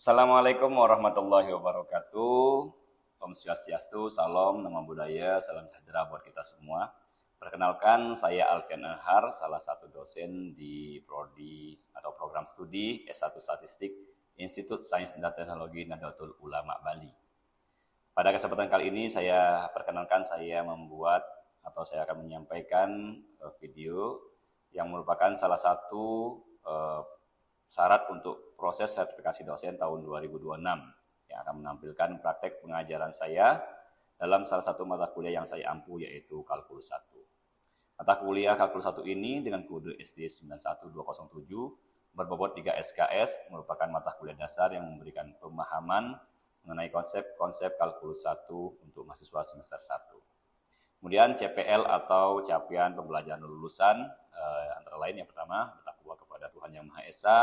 Assalamualaikum warahmatullahi wabarakatuh. Om Swastiastu, salam, nama budaya, salam sejahtera buat kita semua. Perkenalkan, saya Alfian Anhar, salah satu dosen di Prodi atau program studi S1 Statistik Institut Sains dan Teknologi Nahdlatul Ulama Bali. Pada kesempatan kali ini saya perkenalkan saya membuat atau saya akan menyampaikan video yang merupakan salah satu syarat untuk proses sertifikasi dosen tahun 2026 yang akan menampilkan praktek pengajaran saya dalam salah satu mata kuliah yang saya ampu, yaitu Kalkulus 1. Mata kuliah Kalkulus 1 ini dengan kode SD 91207 berbobot 3 SKS merupakan mata kuliah dasar yang memberikan pemahaman mengenai konsep-konsep Kalkulus 1 untuk mahasiswa semester 1. Kemudian CPL atau capaian pembelajaran lulusan, antara lain yang pertama, bertakwa kepada Tuhan Yang Maha Esa,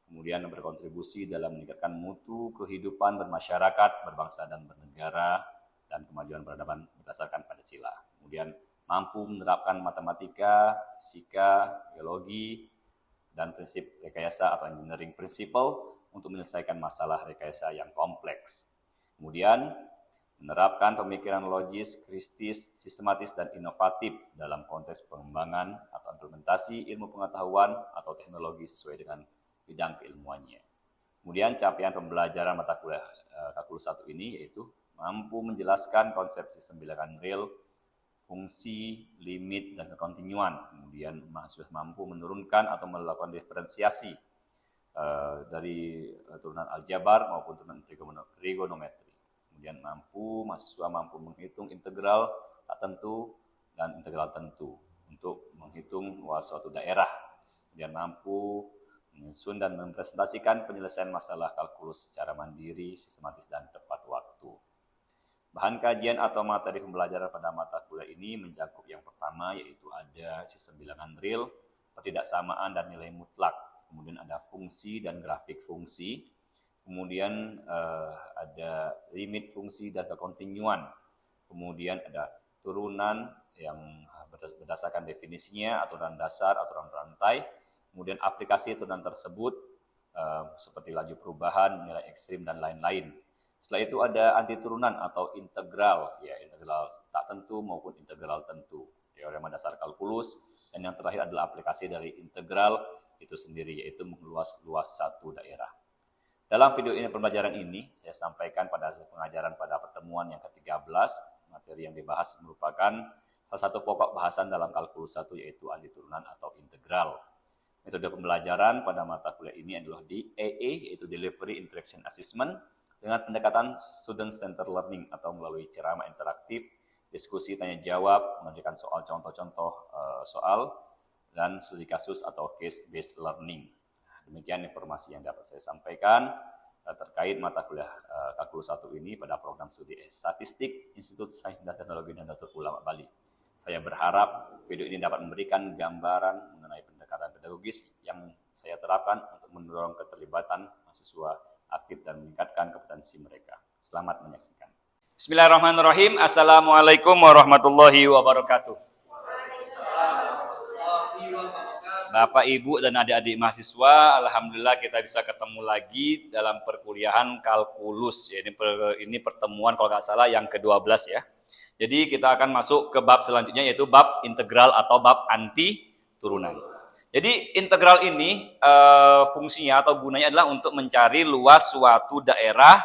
kemudian berkontribusi dalam meningkatkan mutu kehidupan bermasyarakat, berbangsa dan bernegara, dan kemajuan peradaban berdasarkan Pancasila. Kemudian mampu menerapkan matematika, fisika, geologi, dan prinsip rekayasa atau engineering principle untuk menyelesaikan masalah rekayasa yang kompleks. Kemudian menerapkan pemikiran logis, kritis, sistematis, dan inovatif dalam konteks pengembangan atau implementasi ilmu pengetahuan atau teknologi sesuai dengan bidang keilmuannya. Kemudian capaian pembelajaran mata kuliah Kalkulus 1 ini yaitu mampu menjelaskan konsep sistem bilangan real, fungsi, limit, dan kekontinuan. Kemudian mahasiswa mampu menurunkan atau melakukan diferensiasi dari turunan aljabar maupun turunan trigonometri. Kemudian mahasiswa mampu menghitung integral tak tentu dan integral tentu untuk menghitung luas suatu daerah. Kemudian mampu menyusun dan mempresentasikan penyelesaian masalah kalkulus secara mandiri, sistematis, dan tepat waktu. Bahan kajian atau materi pembelajaran pada mata kuliah ini mencakup yang pertama, yaitu ada sistem bilangan real, ketidaksamaan dan nilai mutlak. Kemudian ada fungsi dan grafik fungsi. Kemudian ada limit fungsi dan kekontinuan. Kemudian ada turunan yang berdasarkan definisinya, aturan dasar, aturan rantai. Kemudian aplikasi turunan tersebut seperti laju perubahan, nilai ekstrim, dan lain-lain. Setelah itu ada anti turunan atau integral, ya integral tak tentu maupun integral tentu. Teorema dasar kalkulus. Dan yang terakhir adalah aplikasi dari integral itu sendiri, yaitu mengeluas luas satu daerah. Dalam video ini pembelajaran ini, saya sampaikan pada hasil pengajaran pada pertemuan yang ke-13, materi yang dibahas merupakan salah satu pokok bahasan dalam Kalkulus 1, yaitu anti turunan atau integral. Metode pembelajaran pada mata kuliah ini adalah DAA, yaitu Delivery Interaction Assessment, dengan pendekatan Student Centered Learning atau melalui ceramah interaktif, diskusi tanya-jawab, mengerjakan soal contoh-contoh soal, dan studi kasus atau case-based learning. Demikian informasi yang dapat saya sampaikan terkait mata kuliah Kalkulus 1 ini pada program studi Statistik Institut Sains dan Teknologi Nahdlatul Ulama Bali. Saya berharap video ini dapat memberikan gambaran mengenai pendekatan pedagogis yang saya terapkan untuk mendorong keterlibatan mahasiswa aktif dan meningkatkan kompetensi mereka. Selamat menyaksikan. Bismillahirrahmanirrahim. Assalamualaikum warahmatullahi wabarakatuh. Bapak, Ibu, dan adik-adik mahasiswa, alhamdulillah kita bisa ketemu lagi dalam perkuliahan kalkulus. Ya, ini pertemuan kalau nggak salah yang ke-12 ya. Jadi kita akan masuk ke bab selanjutnya, yaitu bab integral atau bab anti turunan. Jadi integral ini fungsinya atau gunanya adalah untuk mencari luas suatu daerah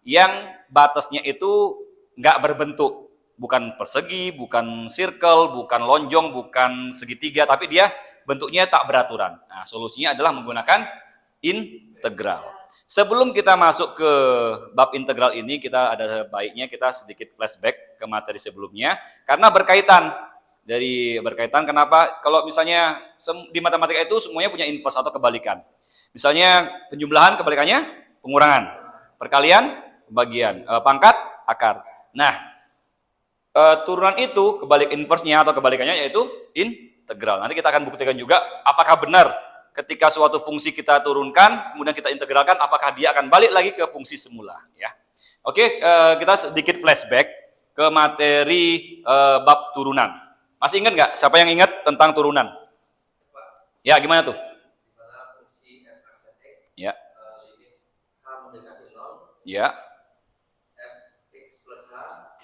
yang batasnya itu nggak berbentuk. Bukan persegi, bukan circle, bukan lonjong, bukan segitiga, tapi dia bentuknya tak beraturan. Nah, solusinya adalah menggunakan integral. Sebelum kita masuk ke bab integral ini, kita ada baiknya kita sedikit flashback ke materi sebelumnya, karena berkaitan. Kenapa? Kalau misalnya di matematika itu semuanya punya inverse atau kebalikan. Misalnya penjumlahan kebalikannya pengurangan, perkalian pembagian, pangkat akar. Nah, turunan itu kebalik inverse-nya atau kebalikannya yaitu integral. Nanti kita akan buktikan juga apakah benar ketika suatu fungsi kita turunkan, kemudian kita integralkan, apakah dia akan balik lagi ke fungsi semula. Ya. Oke, kita sedikit flashback ke materi bab turunan. Masih ingat nggak? Siapa yang ingat tentang turunan? Ya, gimana tuh? Ya. Ya. Fx plus H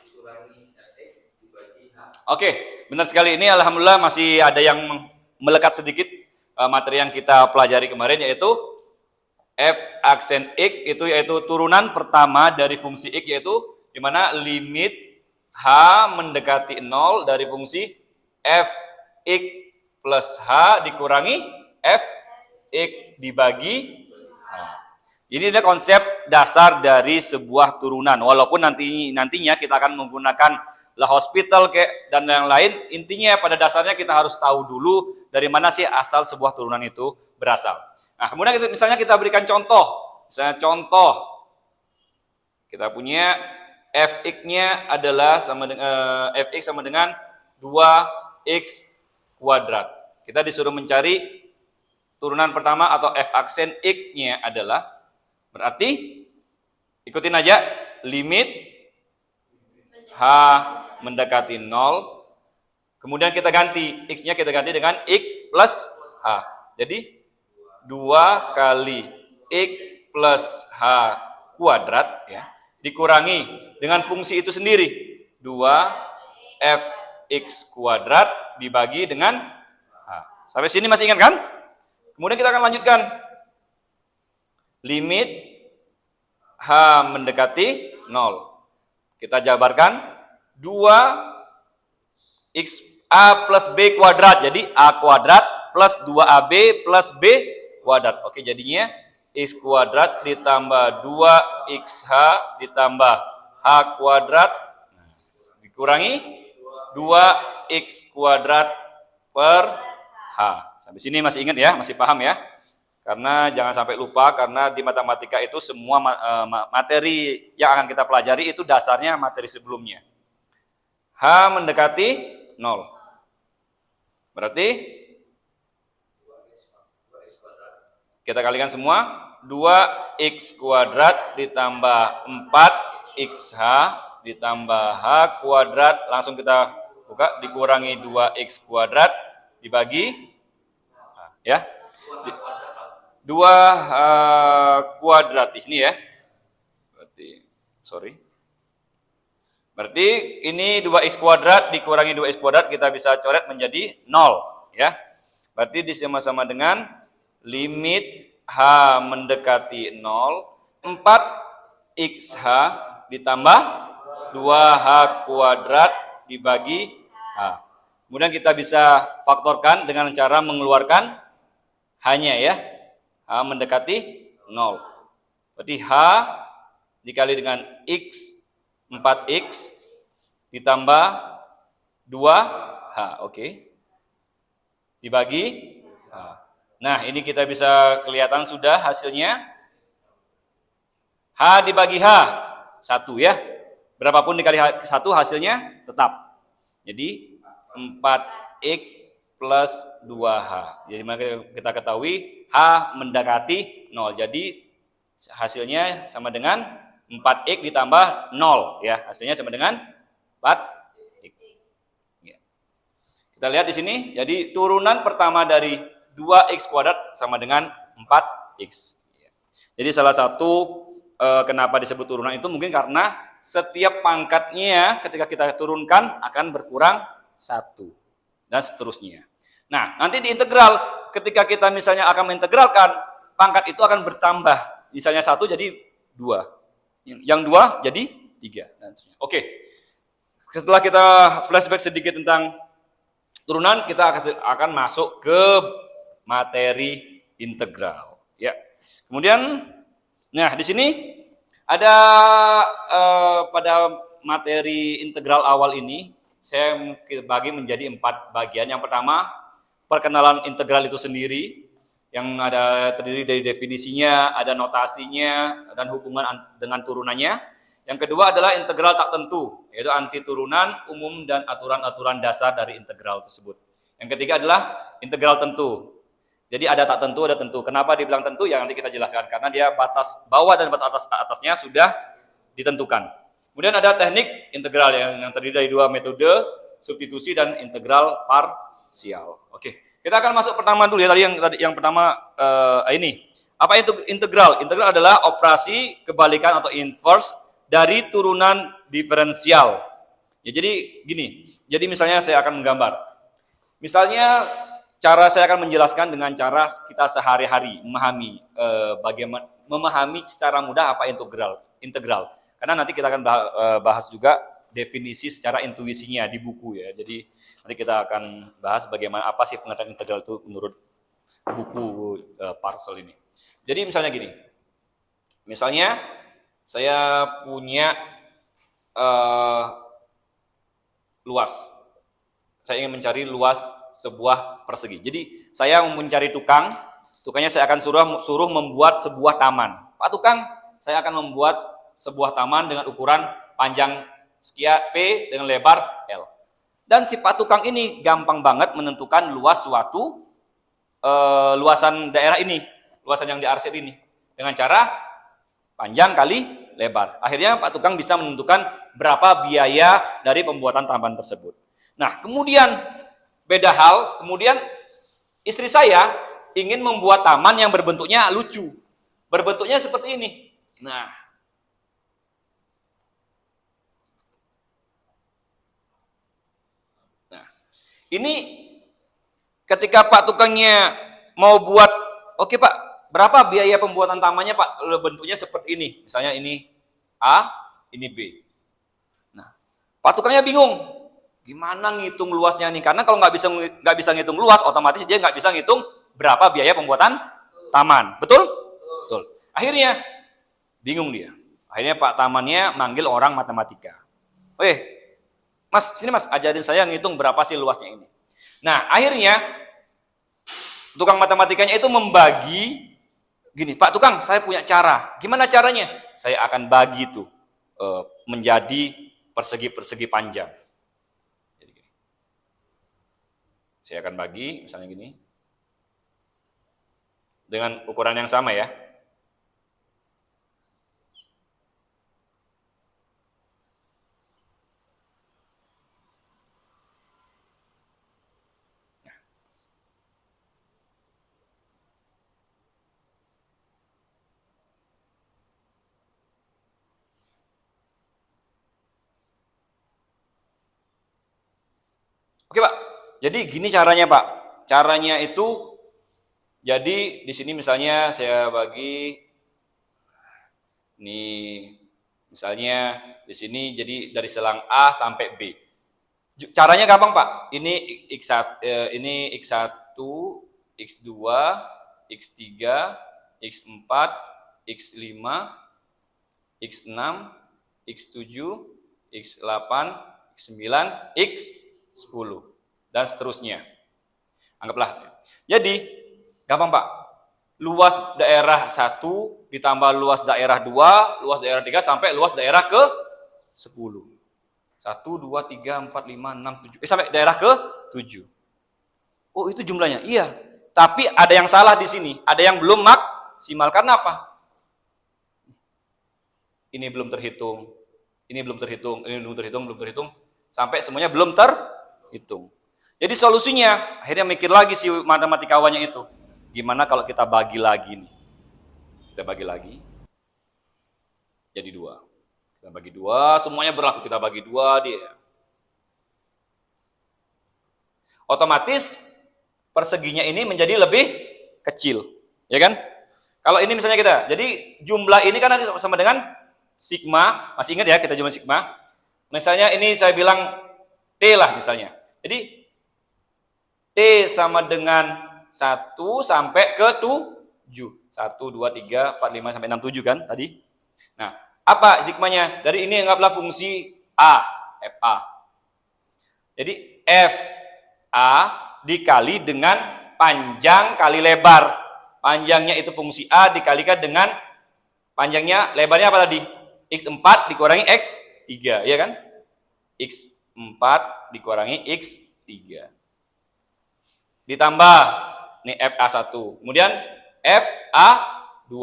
dikurangi Fx dibagi H. Oke, benar sekali. Ini alhamdulillah masih ada yang melekat sedikit materi yang kita pelajari kemarin, yaitu f aksen x itu yaitu turunan pertama dari fungsi x, yaitu di mana limit h mendekati 0 dari fungsi f x plus h dikurangi f x dibagi h. Jadi ini konsep dasar dari sebuah turunan. Walaupun nantinya kita akan menggunakan L'Hospital dan yang lain, intinya pada dasarnya kita harus tahu dulu dari mana sih asal sebuah turunan itu berasal. Nah, kemudian misalnya kita berikan contoh. Misalnya contoh, kita punya fx-nya adalah fx sama dengan 2x kuadrat. Kita disuruh mencari turunan pertama atau f aksen x-nya adalah, berarti ikutin aja, limit h mendekati 0, kemudian kita ganti x-nya, kita ganti dengan x plus h. Jadi 2 kali x plus h kuadrat ya, dikurangi dengan fungsi itu sendiri, 2fx kuadrat dibagi dengan h. Sampai sini masih ingat kan? Kemudian kita akan lanjutkan. Limit h mendekati 0. Kita jabarkan 2x a plus b kuadrat. Jadi a kuadrat plus 2ab plus b kuadrat. Oke, jadinya x kuadrat ditambah 2xh ditambah h kuadrat dikurangi 2x kuadrat per h. Sampai sini masih ingat ya, masih paham ya? Karena jangan sampai lupa, karena di matematika itu semua materi yang akan kita pelajari itu dasarnya materi sebelumnya. H mendekati 0. Berarti kita kalikan semua, 2x kuadrat ditambah 4xh ditambah h kuadrat, langsung kita buka, dikurangi 2x kuadrat dibagi ya. 2 kuadrat di sini ya. Berarti ini 2x kuadrat dikurangi 2x kuadrat, kita bisa coret menjadi 0 ya. Berarti disama-sama dengan limit h mendekati 0, 4xh ditambah 2h kuadrat dibagi h. Kemudian kita bisa faktorkan dengan cara mengeluarkan h-nya ya. H mendekati 0. Berarti h dikali dengan x, 4x ditambah 2h, oke. Dibagi h. Nah, ini kita bisa kelihatan sudah hasilnya. H dibagi h, 1 ya. Berapapun dikali 1 hasilnya tetap. Jadi 4x plus 2h. Jadi kita ketahui h mendekati 0. Jadi hasilnya sama dengan 4x ditambah 0 ya, hasilnya sama dengan 4x. Ya. Kita lihat di sini, jadi turunan pertama dari 2x kuadrat sama dengan 4x. Ya. Jadi salah satu kenapa disebut turunan itu mungkin karena setiap pangkatnya ketika kita turunkan akan berkurang 1 dan seterusnya. Nah, nanti di integral ketika kita misalnya akan mengintegralkan, pangkat itu akan bertambah. Misalnya 1 jadi 2. Yang 2 jadi 3. Oke. Setelah kita flashback sedikit tentang turunan, kita akan masuk ke materi integral. Ya. Kemudian, nah di sini ada pada materi integral awal ini saya bagi menjadi 4 bagian. Yang pertama, perkenalan integral itu sendiri, yang ada terdiri dari definisinya, ada notasinya, dan hubungan dengan turunannya. Yang kedua adalah integral tak tentu, yaitu anti turunan, umum, dan aturan-aturan dasar dari integral tersebut. Yang ketiga adalah integral tentu. Jadi ada tak tentu, ada tentu. Kenapa dibilang tentu? Ya nanti kita jelaskan. Karena dia batas bawah dan batas atasnya sudah ditentukan. Kemudian ada teknik integral yang terdiri dari 2 metode, substitusi dan integral parsial. Oke. Kita akan masuk pertama dulu ya, tadi yang pertama ini Apa itu integral? Integral adalah operasi kebalikan atau inverse dari turunan diferensial. Ya, jadi gini, jadi misalnya saya akan menggambar. Misalnya cara saya akan menjelaskan dengan cara kita sehari-hari memahami bagaimana memahami secara mudah apa integral. Integral. Karena nanti kita akan bahas juga definisi secara intuisinya di buku ya. Jadi nanti kita akan bahas bagaimana apa sih pengertian integral itu menurut buku Parcel ini. Jadi misalnya gini. Misalnya saya punya luas. Saya ingin mencari luas sebuah persegi. Jadi saya mencari tukang, tukangnya saya akan suruh membuat sebuah taman. Pak tukang, saya akan membuat sebuah taman dengan ukuran panjang sekian P dengan lebar L. Dan si Pak tukang ini gampang banget menentukan luas suatu luasan daerah ini, luasan yang diarsir ini dengan cara panjang kali lebar. Akhirnya Pak tukang bisa menentukan berapa biaya dari pembuatan taman tersebut. Nah, kemudian beda hal, kemudian istri saya ingin membuat taman yang berbentuknya lucu. Berbentuknya seperti ini. Nah, ini ketika Pak tukangnya mau buat, oke Pak, berapa biaya pembuatan tamannya Pak? Bentuknya seperti ini. Misalnya ini A, ini B. Nah, Pak tukangnya bingung. Gimana ngitung luasnya nih? Karena kalau nggak bisa ngitung luas, otomatis dia nggak bisa ngitung berapa biaya pembuatan taman. Betul? Betul. Akhirnya bingung dia. Akhirnya Pak tamannya manggil orang matematika. Mas, sini Mas, ajarin saya ngitung berapa sih luasnya ini. Nah, akhirnya tukang matematikanya itu membagi gini, Pak tukang, saya punya cara. Gimana caranya? Saya akan bagi tuh menjadi persegi-persegi panjang. Saya akan bagi, misalnya gini, dengan ukuran yang sama ya. Oke Pak, jadi gini caranya Pak. Caranya itu, jadi di sini misalnya saya bagi, nih misalnya di sini jadi dari selang A sampai B. Caranya gampang Pak. Ini X1, X1, X2, X3, X4, X5, X6, X7, X8, X9, X10 dan seterusnya. Anggaplah. Jadi gampang Pak. Luas daerah 1 ditambah luas daerah 2, luas daerah 3 sampai luas daerah ke 10. 1, 2, 3, 4, 5, 6, 7. Sampai daerah ke 7. Oh, itu jumlahnya. Iya. Tapi ada yang salah di sini. Ada yang belum maksimal. Karena apa? Ini belum terhitung. Ini belum terhitung. Ini belum terhitung. Belum terhitung. Sampai semuanya belum terhitung. Jadi solusinya, akhirnya mikir lagi si matematikawannya itu. Gimana kalau kita bagi lagi nih? Kita bagi lagi. Jadi 2. Kita bagi 2, semuanya berlaku. Kita bagi 2 dia. Otomatis perseginya ini menjadi lebih kecil. Ya kan? Kalau ini misalnya kita, jadi jumlah ini kan nanti sama dengan sigma. Masih ingat ya kita jumlah sigma? Misalnya ini saya bilang T lah misalnya. Jadi T sama dengan 1 sampai ke 7. 1, 2, 3, 4, 5, sampai 6, 7 kan tadi. Nah, apa sigmanya? Dari ini anggaplah fungsi A, FA. Jadi FA dikali dengan panjang kali lebar. Panjangnya itu fungsi A dikalikan dengan panjangnya, lebarnya apa tadi? X4 dikurangi X3, ya kan? X4 dikurangi X3. Ditambah nih FA1. Kemudian FA2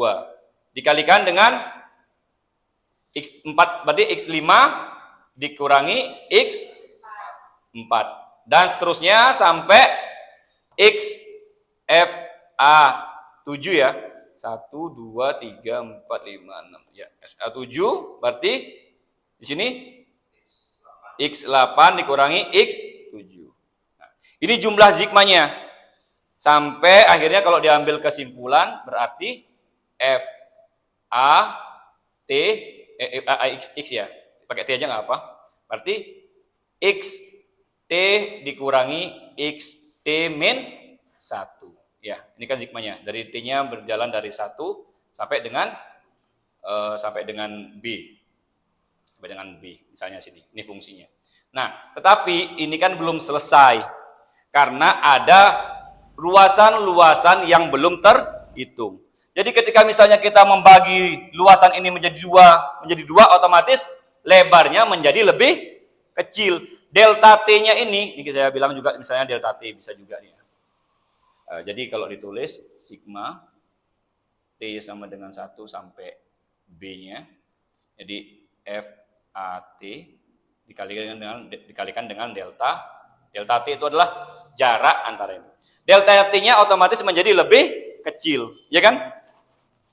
dikalikan dengan X4 berarti X5 dikurangi X4 dan seterusnya sampai XFA7 ya. 1, 2, 3, 4, 5, 6. Ya, SA7 berarti di sini X8 dikurangi X7. Nah, ini jumlah sigmanya. Sampai akhirnya kalau diambil kesimpulan berarti F A T X ya. Pakai T aja nggak apa. Berarti X T dikurangi X T min 1. Ya, ini kan sigmanya. Dari T-nya berjalan dari 1 sampai dengan B. Sampai dengan B, misalnya sini. Ini fungsinya. Nah, tetapi ini kan belum selesai. Karena ada luasan-luasan yang belum terhitung. Jadi ketika misalnya kita membagi luasan ini menjadi dua, otomatis lebarnya menjadi lebih kecil. Delta T-nya ini saya bilang juga misalnya delta T bisa juga nih. Jadi kalau ditulis sigma T sama dengan 1 sampai B-nya, jadi FAT dikalikan dengan delta T itu adalah jarak antara ini. Delta T-nya otomatis menjadi lebih kecil, ya kan?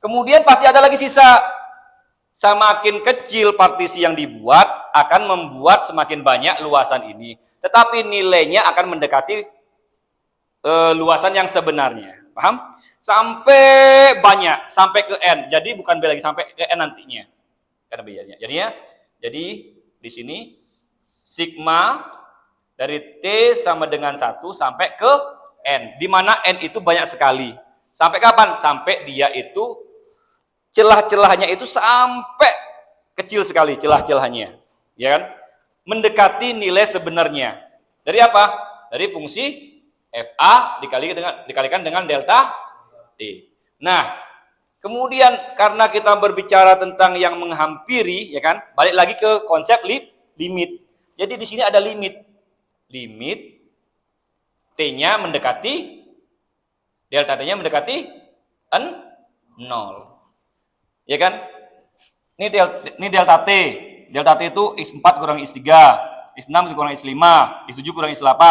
Kemudian pasti ada lagi sisa. Semakin kecil partisi yang dibuat akan membuat semakin banyak luasan ini. Tetapi nilainya akan mendekati luasan yang sebenarnya. Paham? Sampai banyak, sampai ke N. Jadi bukan B lagi, sampai ke N nantinya. Karena biayanya. Jadi di sini sigma dari T sama dengan 1 sampai ke N. Di mana N itu banyak sekali. Sampai kapan? Sampai dia itu celah-celahnya itu sampai kecil sekali celah-celahnya. Ya kan? Mendekati nilai sebenarnya. Dari apa? Dari fungsi FA dikalikan dengan delta T. Nah, kemudian karena kita berbicara tentang yang menghampiri, ya kan? Balik lagi ke konsep limit. Jadi di sini ada limit. Limit T-nya mendekati delta T-nya mendekati 0. Ya kan? Ini delta T. Delta T itu X4 kurang X3, X6 kurang X5, X7 kurang X8.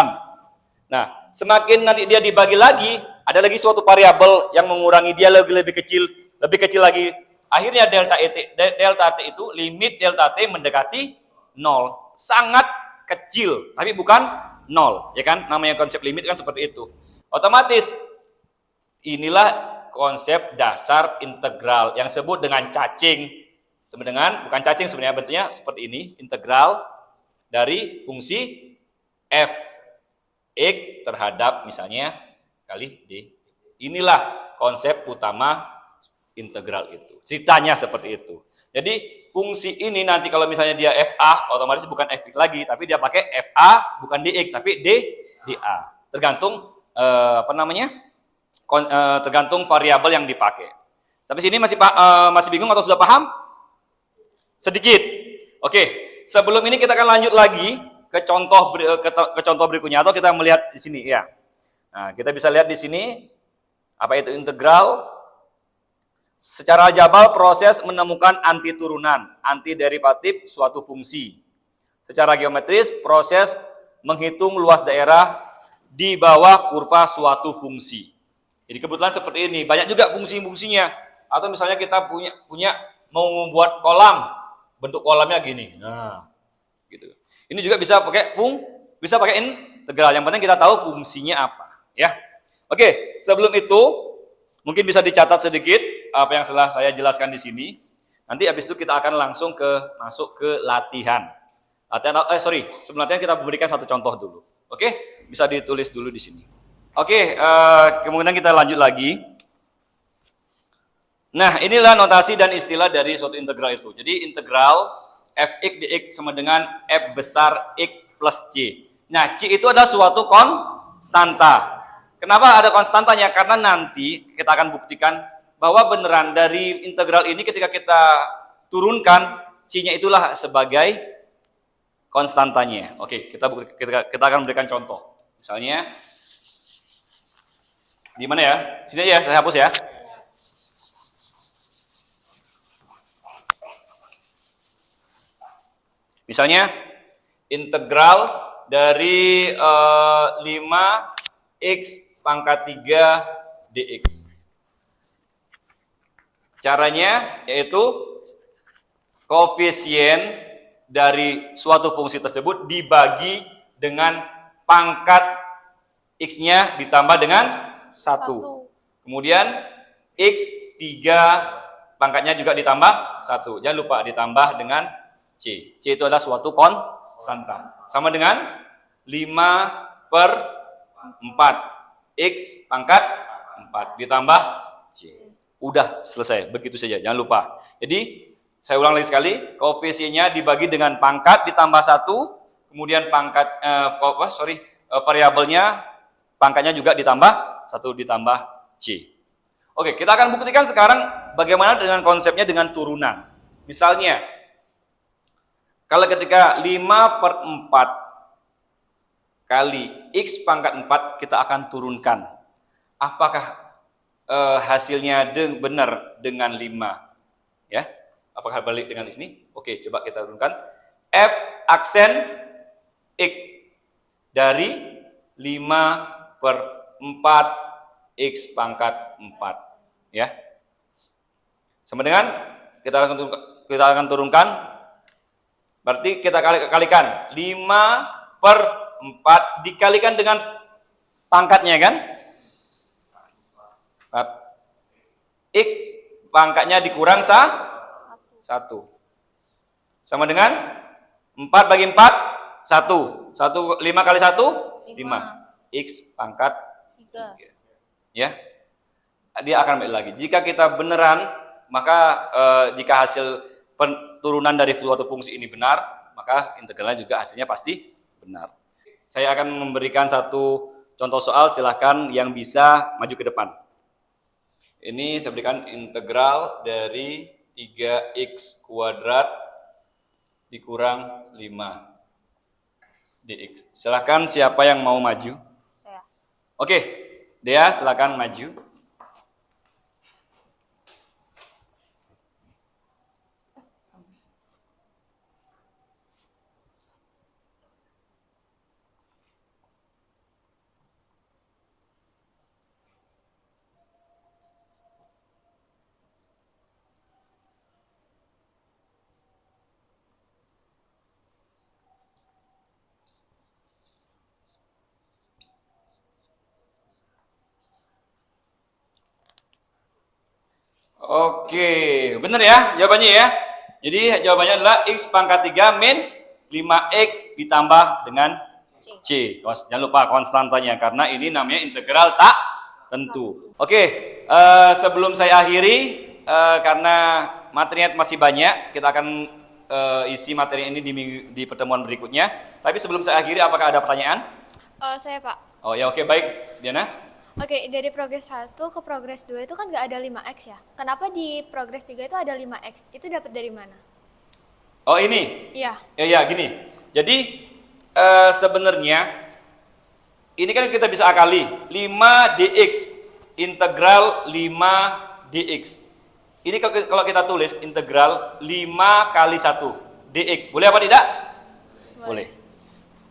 Nah, semakin nanti dia dibagi lagi, ada lagi suatu variabel yang mengurangi dia lebih kecil lagi. Akhirnya delta T itu limit delta T mendekati 0. Sangat kecil, tapi bukan 0, ya kan? Namanya konsep limit kan seperti itu. Otomatis inilah konsep dasar integral yang disebut dengan cacing. Bukan cacing sebenarnya, bentuknya seperti ini, integral dari fungsi f x terhadap misalnya kali d. Inilah konsep utama integral itu. Ceritanya seperti itu. Jadi fungsi ini nanti kalau misalnya dia fa, otomatis bukan fx lagi, tapi dia pakai fa bukan dx tapi dA. Tergantung tergantung variabel yang dipakai. Sampai sini masih bingung atau sudah paham? Sedikit. Oke, sebelum ini kita akan lanjut lagi ke contoh berikutnya atau kita melihat di sini ya. Nah, kita bisa lihat di sini apa itu integral. Secara jabal proses menemukan anti turunan, anti derivatif suatu fungsi. Secara geometris proses menghitung luas daerah di bawah kurva suatu fungsi. Jadi kebetulan seperti ini, banyak juga fungsi-fungsinya. Atau misalnya kita punya mau membuat kolam, bentuk kolamnya gini. Nah, gitu. Ini juga bisa pakai integral. Yang penting kita tahu fungsinya apa, ya. Oke, sebelum itu mungkin bisa dicatat sedikit apa yang telah saya jelaskan di sini. Nanti habis itu kita akan langsung masuk ke latihan. Sebelum latihan kita berikan satu contoh dulu. Oke, bisa ditulis dulu di sini. Oke, kemudian kita lanjut lagi. Nah, inilah notasi dan istilah dari suatu integral itu. Jadi integral fx dx sama dengan f besar x plus c. Nah, c itu adalah suatu konstanta. Kenapa ada konstantanya? Karena nanti kita akan buktikan bahwa beneran dari integral ini ketika kita turunkan, c-nya itulah sebagai konstantanya. Oke, kita akan berikan contoh. Misalnya, di mana ya? Sini ya, saya hapus ya. Misalnya, integral dari 5x pangkat 3 dx. Caranya yaitu koefisien dari suatu fungsi tersebut dibagi dengan pangkat X-nya ditambah dengan 1. Kemudian X3 pangkatnya juga ditambah 1. Jangan lupa ditambah dengan C. C itu adalah suatu konstanta. Sama dengan 5/4. X pangkat 4 ditambah C. Udah selesai. Begitu saja. Jangan lupa. Jadi, saya ulang lagi sekali. Koefisiennya dibagi dengan pangkat ditambah 1. Kemudian variabelnya pangkatnya juga ditambah 1 ditambah C. Oke, kita akan buktikan sekarang bagaimana dengan konsepnya dengan turunan. Misalnya, kalau ketika 5/4 kali X pangkat 4 kita akan turunkan. Apakah hasilnya benar dengan 5? Ya, apakah balik dengan sini? Oke, coba kita turunkan. F aksen X dari 5/4 X pangkat 4. Ya. Sama dengan kita akan turunkan. Berarti kita kalikan 5/4 dikalikan dengan pangkatnya kan? X pangkatnya dikurang 1. Sama dengan 4 bagi 4 1. 5 kali 1 5. X pangkat 3. Ya. Dia akan balik lagi. Jika kita beneran, maka jika hasil turunan dari suatu fungsi ini benar, maka integralnya juga hasilnya pasti benar. Saya akan memberikan satu contoh soal, silahkan yang bisa maju ke depan. Ini saya berikan integral dari 3x kuadrat dikurang 5 dx. Silahkan siapa yang mau maju? Saya. Oke, Dea silahkan maju. Oke, benar ya jawabannya ya. Jadi jawabannya adalah X pangkat 3 min 5X ditambah dengan C. Jangan lupa konstantanya karena ini namanya integral tak tentu. Oke, sebelum saya akhiri karena materinya masih banyak, kita akan isi materi ini di pertemuan berikutnya. Tapi sebelum saya akhiri, apakah ada pertanyaan? Saya Pak. Oh ya, oke, baik, Diana. Oke, dari progres 1 ke progres 2 itu kan nggak ada 5X ya? Kenapa di progres 3 itu ada 5X? Itu dapat dari mana? Oh ini? Iya. Ya, gini. Jadi sebenarnya ini kan kita bisa akali 5 dx integral 5 dx. Ini kalau kita tulis integral 5 kali 1 dx. Boleh apa tidak? Boleh.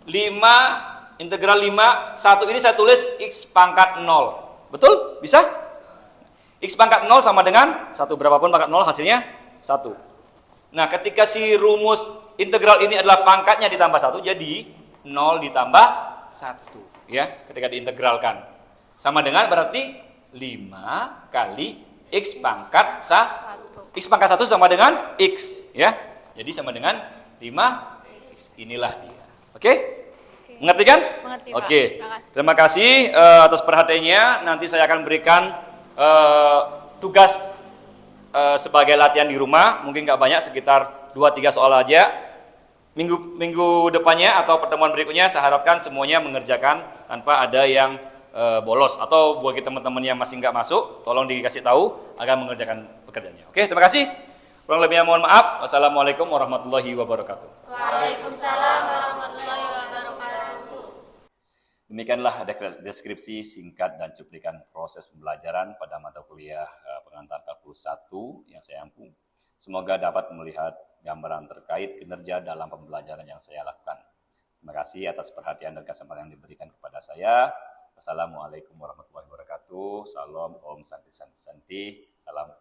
5 integral 5, 1 ini saya tulis X pangkat 0. Betul? Bisa? X pangkat 0 sama dengan 1. Berapapun pangkat 0 hasilnya 1. Nah, ketika si rumus integral ini adalah pangkatnya ditambah 1, jadi 0 ditambah 1. Ya, ketika diintegralkan. Sama dengan berarti 5 kali X pangkat 1. X pangkat 1 sama dengan X. Ya, jadi sama dengan 5X. Inilah dia. Oke? Mengerti kan? Mengerti, Oke. Pak. Terima kasih atas perhatiannya. Nanti saya akan berikan tugas sebagai latihan di rumah. Mungkin nggak banyak, sekitar 2-3 soal aja. Minggu depannya atau pertemuan berikutnya saya harapkan semuanya mengerjakan tanpa ada yang bolos. Atau bagi teman-teman yang masih nggak masuk, tolong dikasih tahu agar mengerjakan pekerjaannya. Oke, terima kasih. Kurang lebihnya mohon maaf. Wassalamualaikum warahmatullahi wabarakatuh. Waalaikumsalam warahmatullahi wabarakatuh. Demikianlah deskripsi singkat dan cuplikan proses pembelajaran pada mata kuliah pengantar kalkulus 1 yang saya ampu. Semoga dapat melihat gambaran terkait kinerja dalam pembelajaran yang saya lakukan. Terima kasih atas perhatian dan kesempatan yang diberikan kepada saya. Wassalamualaikum warahmatullahi wabarakatuh. Salam, Om Santi Santi Santi. Salam.